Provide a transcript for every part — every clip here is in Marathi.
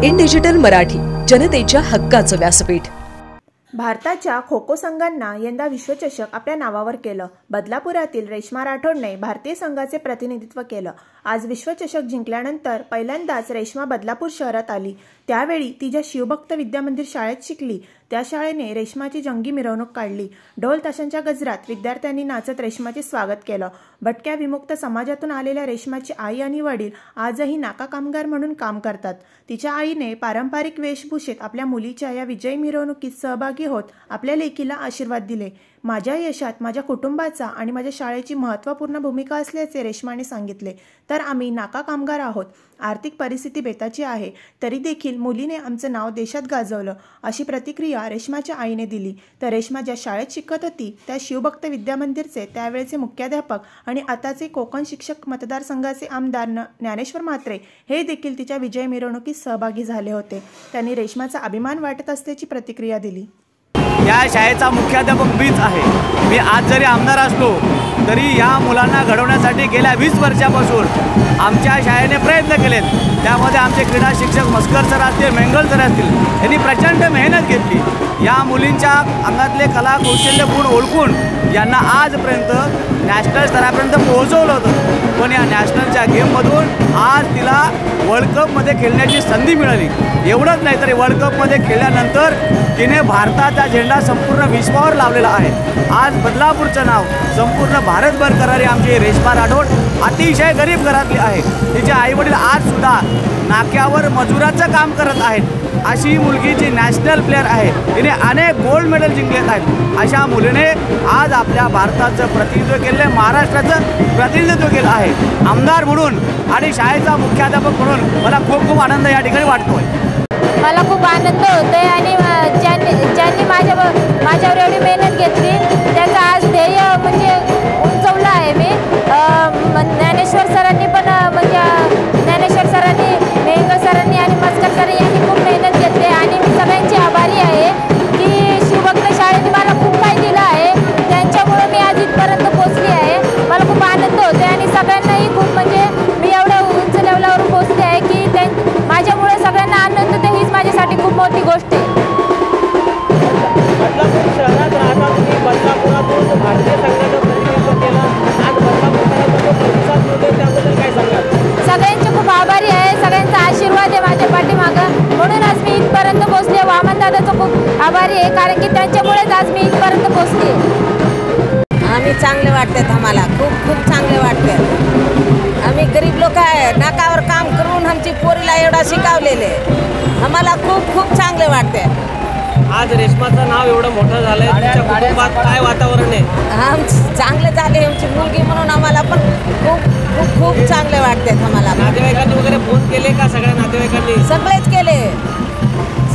इन डिजिटल मराठी, जनतेच्या हक्काचं व्यासपीठ। भारताच्या खो खो संघांना यंदा विश्वचषक आपल्या नावावर केलं। बदलापुरातील रेश्मा राठोडने भारतीय संघाचे प्रतिनिधित्व केलं। आज विश्वचषक जिंकल्यानंतर पहिल्यांदाच रेश्मा बदलापूर शहरात आली। त्यावेळी ती ज्या शिवभक्त विद्यामंदिर शाळेत शिकली त्या शाळेने रेश्माची जंगी मिरवणूक काढली। ढोल ताशांच्या गजरात विद्यार्थ्यांनी नाचत रेश्माचे स्वागत केलं। भटक्या विमुक्त समाजातून आलेल्या रेश्माची आई आणि वडील आजही नाका कामगार म्हणून काम करतात। तिच्या आईने पारंपरिक वेशभूषेत आपल्या मुलीच्या या विजयी मिरवणुकीत सहभागी होत आपल्या लेकीला आशीर्वाद दिले। माझ्या यशात माझ्या कुटुंबाचा आणि माझ्या शाळेची महत्त्वपूर्ण भूमिका असल्याचे रेश्माने सांगितले। तर आम्ही नाका कामगार आहोत, आर्थिक परिस्थिती बेताची आहे, तरी देखील मुलीने आमचं नाव देशात गाजवलं, अशी प्रतिक्रिया रेश्माच्या आईने दिली। तर रेश्मा ज्या शाळेत शिकत होती त्या शिवभक्त विद्यामंदिरचे त्यावेळेचे मुख्याध्यापक आणि आताचे कोकण शिक्षक मतदारसंघाचे आमदार ज्ञानेश्वर म्हात्रे हे देखील तिच्या विजय मिरवणुकीत सहभागी झाले होते। त्यांनी रेश्माचा अभिमान वाटत असल्याची प्रतिक्रिया दिली। या शाळेचा मुख्याध्यापक मीच आहे। मी आज जरी आमदार असलो तरी या मुलांना घडवण्यासाठी गेल्या 20 वर्षापासून आमच्या शाळेने प्रयत्न केलेत। त्यामध्ये आमचे क्रीडा शिक्षक मस्कर सर असतील, मेंगल सर असतील, यांनी प्रचंड मेहनत घेतली। या मुलींच्या अंगातले कला कौशल्य गुण ओळखून यांना आजपर्यंत नॅशनल स्तरापर्यंत पोहोचवलं होतं। पण या नॅशनलच्या गेममधून आज तिला वर्ल्ड कपमध्ये खेळण्याची संधी मिळाली। एवढंच नाही तर वर्ल्ड कपमध्ये खेळल्यानंतर तिने भारताचा झेंडा संपूर्ण विश्वावर लावलेला आहे। आज बदलापूरचं नाव संपूर्ण भारतभर करणारी आमची रेश्मा राठोड अतिशय गरीब घरातली आहे। तिचे आईवडील आजसुद्धा नाक्यावर मजुराचं काम करत आहेत। अशी मुलगी जी नॅशनल प्लेअर आहे, तिने अनेक गोल्ड मेडल जिंकलेत आहेत। अशा मुलीने आज आपल्या भारताचं प्रतिनिधित्व केलं, महाराष्ट्राचं प्रतिनिधित्व केलं आहे। आमदार म्हणून आणि शाळेचा मुख्याध्यापक म्हणून मला खूप खूप आनंद या ठिकाणी वाटतोय। मला खूप आनंद होतोय आणि ज्यांनी माझ्यावर एवढी मेहनत घेतली त्याचं आज ध्येय म्हणजे उंचवलं आहे मी। ज्ञानेश्वर सरांनी पण ज्ञानेश्वर सरांनी, मेंगल सरांनी आणि मस्कर सरांनी यांनी खूप मेहनत घेतली आणि मी सगळ्यांची आभारी आहे की शिवभक्त शाळेने मला खूप काही दिलं आहे। त्यांच्यामुळे मी आज इथपर्यंत पोहोचली आहे। मला खूप आनंद होतो आणि सगळ्यांनाही खूप मी एवढ्या उंच लेवलावर पोहोचले आहे की माझ्यामुळे सगळ्यांना आनंद होतो, हीच माझ्यासाठी खूप मोठी गोष्ट आहे। बदलापूर शहरात राहता तुम्ही, बदलापुरातून भारतीय संघाचं प्रतिनिधित्व केलं, आज बदलापूरला प्रतिसाद मिळतोय, त्याबद्दल काय सांगाल? सगळ्यांचे खूप आभारी आहे, सगळ्यांचा आशीर्वाद आहे माझ्या पाठीमागं, म्हणून आज मी इथपर्यंत पोहोचले। वामन दादाचं खूप आभारी आहे कारण की त्यांच्यामुळेच आज मी इथपर्यंत पोहोचले। आम्ही चांगले वाटतात, आम्हाला खूप खूप चांगले वाटतात। आम्ही गरीब लोक आहे, नाकावर काम करून आमची पोरीला एवढा शिकवलेले, आम्हाला खूप खूप चांगले वाटते। आज रेश्माचं नाव एवढं मोठं झालंय, तुमच्या कुटुंबात काय वातावरण आहे? चांगले झाले, आमची मुलगी म्हणून आम्हाला पण खूप खूप खूप चांगले वाटतात। आम्हाला नातेवाईकांनी वगैरे फोन केले का? सगळ्या नातेवाईकांनी सगळेच केले,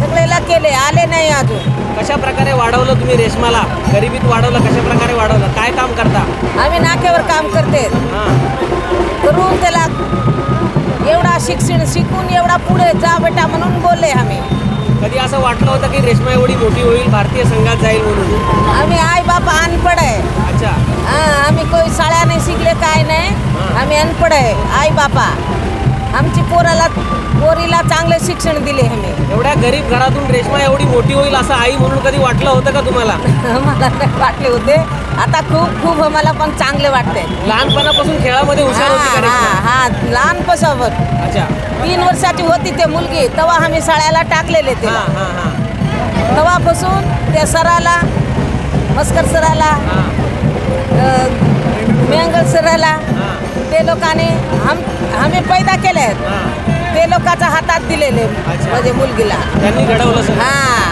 सगळेला केले, आले नाही अजून। कशा प्रकारे वाढवलं तुम्ही रेश्माला? गरिबीत वाढवलं, कशा प्रकारे वाढवलं? काय काम करता? आम्ही नाक्यावर काम करते, करून त्याला एवढा शिक्षण शिकून एवढा पुढे जा बेटा म्हणून बोलले आम्ही। कधी असं वाटलं होतं की रेश्मा एवढी मोठी होईल, भारतीय संघात जाईल म्हणून? आम्ही आई बापा अनपढ आहे। अच्छा, आम्ही कोई शाळा नाही शिकले, काय नाही, आम्ही अनपढ आहे। आई बापा आमची पोरीला चांगले शिक्षण दिले आम्ही। एवढ्या गरीब घरातून रेश्मा एवढी मोठी होईल असं आई म्हणून कधी वाटलं होतं का तुम्हाला? मला वाटले होते, आता खूप खूप आम्हाला पण चांगले वाटते। लहानपणापासून खेळामध्ये हुशार होती का रेश्मा? हा, लहानपासून। अच्छा, 3 वर्षाची होती ते मुलगी तेव्हा आम्ही शाळेला टाकलेले ते। तेव्हापासून त्या सराला, मस्कर सराला, मेंगल सराला ते लोकांनी आम्ही पैदा केले, ते लोकांच्या हातात दिलेले माझ्या मुलगीला, त्यांनी घडवलं। हा